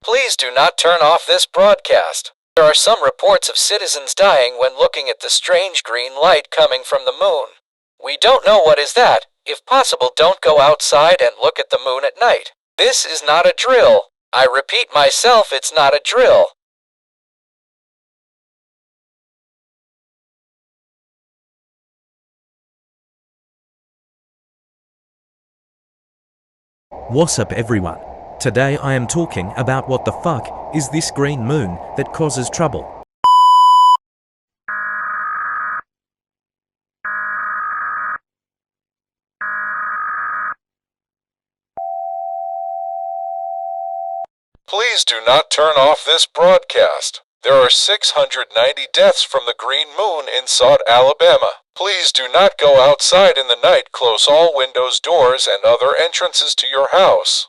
Please do not turn off this broadcast. There are some reports of citizens dying when looking at the strange green light coming from the moon. We don't know what is that. If possible, don't go outside and look at the moon at night. This is not a drill. I repeat myself, it's not a drill. What's up everyone? Today I am talking about what the fuck is this green moon that causes trouble. Please do not turn off this broadcast. There are 690 deaths from the green moon in South Alabama. Please do not go outside in the night. Close all windows, doors, and other entrances to your house.